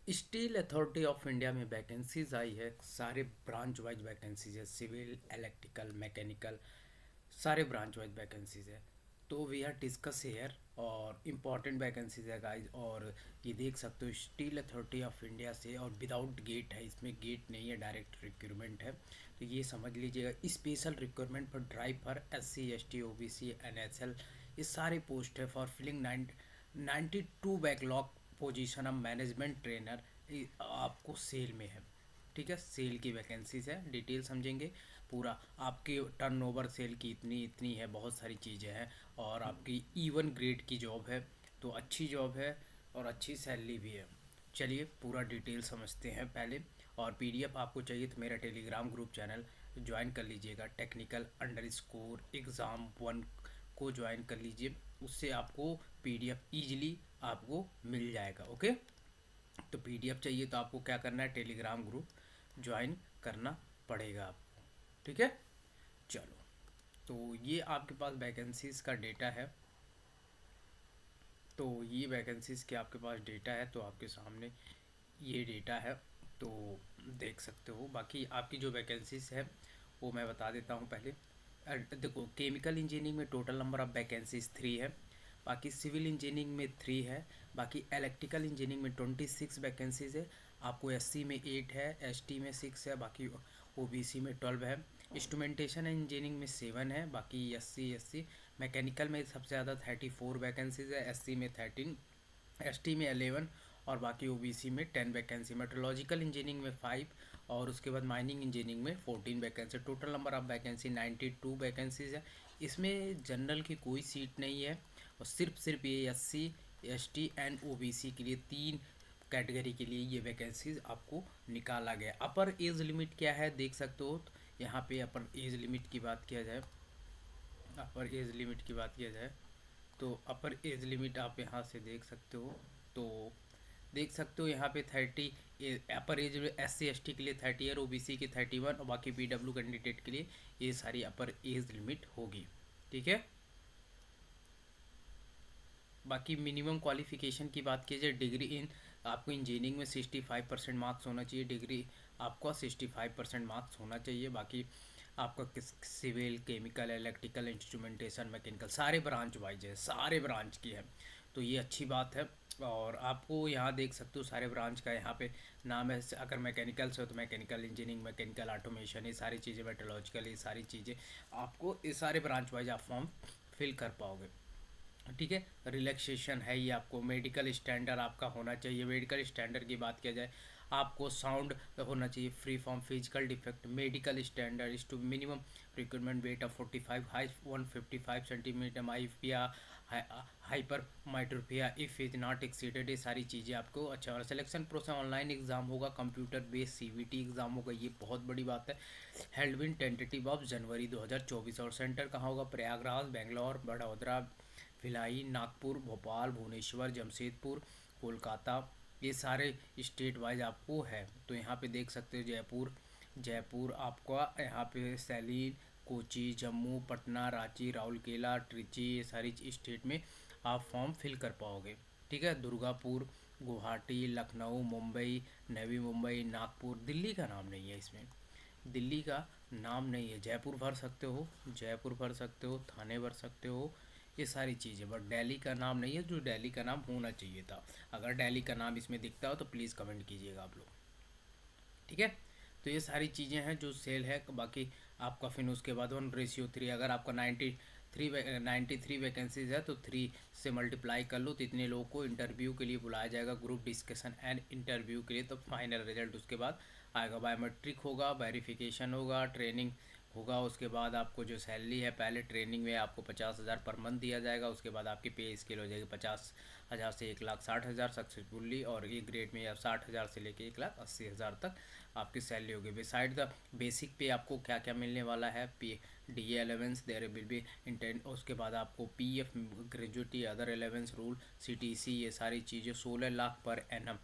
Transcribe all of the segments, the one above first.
Steel authority of India में vacancies आई है, सारे ब्रांच वाइज वैकेंसीज है, सिविल, इलेक्ट्रिकल, मैकेनिकल, सारे ब्रांच वाइज वैकेंसीज है। तो वी आर डिस्कस हेयर और इम्पॉर्टेंट वैकेंसीज है गाइज। और ये देख सकते हो स्टील अथॉरिटी ऑफ इंडिया से, और विदाउट गेट है, इसमें गेट नहीं है, डायरेक्ट रिक्रूटमेंट है। तो ये समझ लीजिएगा, special requirement for driver, SC ST OBC NHL, ये सारे पोस्ट है for filling 92 backlog position of management trainer, आपको सेल में है। ठीक है, सेल की वैकेंसीज है, डिटेल समझेंगे पूरा। आपकी टर्नओवर सेल की इतनी इतनी है, बहुत सारी चीज़ें हैं। और आपकी E1 ग्रेड की जॉब है, तो अच्छी जॉब है और अच्छी सैलरी भी है। चलिए पूरा डिटेल समझते हैं पहले। और PDF आपको चाहिए तो मेरा टेलीग्राम ग्रुप चैनल ज्वाइन कर लीजिएगा, technical_exam1 को ज्वाइन कर लीजिए, उससे आपको PDF ईजिली आपको मिल जाएगा। ओके, तो PDF चाहिए तो आपको क्या करना है, टेलीग्राम ग्रुप ज्वाइन करना पड़ेगा आपको। ठीक है, चलो। तो ये आपके पास वैकेंसीज़ का डेटा है। तो ये वैकेंसीज़ के आपके पास डेटा है, तो आपके सामने ये डेटा है, तो देख सकते हो। बाकी आपकी जो वैकेंसीज है वो मैं बता देता हूँ पहले। देखो, केमिकल इंजीनियरिंग में टोटल नंबर ऑफ वैकेंसीज 3 है। बाकी सिविल इंजीनियरिंग में 3 है। बाकी इलेक्ट्रिकल इंजीनियरिंग में 26 वैकेंसीज है। आपको SC में 8 है, ST में 6 है, बाकी OBC में 12 है। इंस्ट्रूमेंटेशन इंजीनियरिंग में 7 है, बाकी SC मैकेनिकल में सबसे ज़्यादा 34 वैकेंसीज है, SC में 13, ST में 11, और बाकी OBC में 10 वैकेंसी। मेट्रोलॉजिकल इंजीनियरिंग में 5, और उसके बाद माइनिंग इंजीनियरिंग में 14 vacancy. Total number of vacancy 92 vacancies है। इसमें जनरल की कोई सीट नहीं है, और सिर्फ ये SC ST एंड OBC के लिए, 3 कैटेगरी के लिए ये वैकेंसीज आपको निकाला गया। अपर एज लिमिट क्या है देख सकते हो, तो यहाँ पे अपर एज लिमिट की बात किया जाए, अपर एज लिमिट की बात किया जाए तो अपर एज लिमिट आप यहाँ से देख सकते हो। तो देख सकते हो यहाँ पे 30 अपर एज SC ST के लिए 30 ईयर, OBC की 31, और बाकी PW कैंडिडेट के लिए ये सारी अपर एज लिमिट होगी। ठीक है, बाकी मिनिमम क्वालिफिकेशन की बात की जाए, डिग्री इन, आपको इंजीनियरिंग में 65% मार्क्स होना चाहिए, डिग्री आपका 65% मार्क्स होना चाहिए। बाकी आपका किस civil, chemical, electrical, instrumentation, mechanical, सारे ब्रांच वाइज है, सारे ब्रांच की है, तो ये अच्छी बात है। और आपको यहाँ देख सकते हो सारे ब्रांच का यहाँ पे नाम है। अगर मैकेनिकल से हो तो मैकेनिकल इंजीनियरिंग, मैकेनिकल ऑटोमेशन, ये सारी चीज़ें, मेट्रोलॉजिकल, ये सारी चीज़ें आपको, ये सारे ब्रांच वाइज आप फॉर्म फिल कर पाओगे। ठीक है, रिलैक्सेशन है ये आपको। मेडिकल स्टैंडर्ड आपका होना चाहिए। मेडिकल स्टैंडर्ड की बात किया जाए, आपको साउंड होना चाहिए, free from physical defect. Medical standard is to minimum requirement weight of 45, height 155 centimetre, myopia hypermetropia if is not exceeded, ये सारी चीज़ें आपको। अच्छा, और सिलेक्शन प्रोसेस ऑनलाइन एग्जाम होगा, कंप्यूटर बेस्ड CVT एग्जाम होगा, ये बहुत बड़ी बात है। Held win tentative of January 2024, और सेंटर कहाँ होगा, प्रयागराज, बेंगलोर, बड़ौदा, भिलाई, नागपुर, भोपाल, भुवनेश्वर, जमशेदपुर, कोलकाता, ये सारे स्टेट वाइज आपको है। तो यहाँ पे देख सकते हो जयपुर, जयपुर आपका यहाँ पे सैलीन, कोची, जम्मू, पटना, रांची, राउरकेला, ट्रिची, ये सारी स्टेट में आप फॉर्म फिल कर पाओगे। ठीक है, दुर्गापुर, गुवाहाटी, लखनऊ, मुंबई, नवी मुंबई, नागपुर, दिल्ली का नाम नहीं है इसमें, दिल्ली का नाम नहीं है। जयपुर भर सकते हो, जयपुर भर सकते हो, थाने भर सकते हो, ये सारी चीज़ें, बट दिल्ली का नाम नहीं है, जो दिल्ली का नाम होना चाहिए था। अगर दिल्ली का नाम इसमें दिखता हो तो प्लीज़ कमेंट कीजिएगा आप लोग। ठीक है, तो ये सारी चीज़ें हैं जो सेल है। बाकी आपका फिर उसके बाद 1:3, अगर आपका 93 वैकेंसीज है तो 3 से मल्टीप्लाई कर लो, तो इतने लोगों को इंटरव्यू के लिए बुलाया जाएगा, ग्रुप डिस्कशन एंड इंटरव्यू के लिए। तो फाइनल रिजल्ट उसके बाद आएगा, बायोमेट्रिक होगा, वेरिफिकेशन होगा, ट्रेनिंग होगा। उसके बाद आपको जो सैलरी है, पहले ट्रेनिंग में आपको 50,000 पर मंथ दिया जाएगा, उसके बाद आपकी पे स्केल हो जाएगी 50,000 से 1,60,000 सक्सेसफुली, और एक ग्रेड में आप 60,000 से लेके 1,80,000 तक आपकी सैलरी होगी। बिसाइड द बेसिक पे आपको क्या क्या मिलने वाला है, DA allowance, there will be intent, उसके बाद आपको PF, gratuity, other allowance, rule, CTC, ये सारी चीज़ें। 16 लाख पर एनम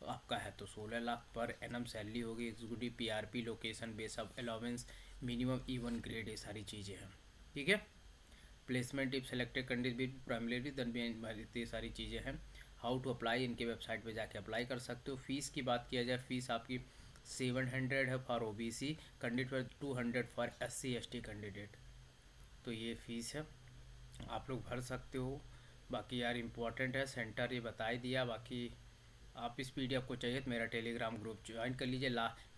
आपका है, तो 16 लाख पर एनम सैलरी होगी। Executive PRP, location base of allowance, minimum E1 grade, ये सारी चीज़ें हैं। ठीक है, प्लेसमेंट इफ सेलेक्टेड कंट्रीज भी प्राइमरी, ये सारी चीज़ें हैं। हाउ टू अप्लाई, इनके वेबसाइट पे जाके अप्लाई कर सकते हो। फ़ीस की बात किया जाए, फ़ीस आपकी 700 है for OBC candidate, 200 for SC ST candidate. तो ये फ़ीस है, आप लोग भर सकते हो। बाकी यार इम्पोर्टेंट है, सेंटर ये बता ही दिया। बाकी आप इस PDF को चाहिए तो मेरा टेलीग्राम ग्रुप ज्वाइन कर लीजिए।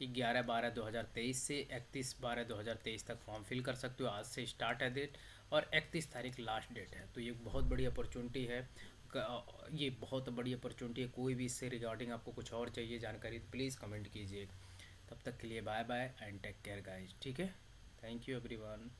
11/12/2023 से 31/12/2023 तक फॉर्म फिल कर सकते हो। आज से स्टार्ट है डेट और 31 तारीख लास्ट डेट है। तो ये बहुत बड़ी अपॉर्चुनिटी है, ये बहुत बड़ी अपॉर्चुनिटी है। कोई भी इससे रिगार्डिंग आपको कुछ और चाहिए जानकारी तो प्लीज़ कमेंट कीजिए। तब तक के लिए bye bye and take care guys, ठीक है। Thank you everyone.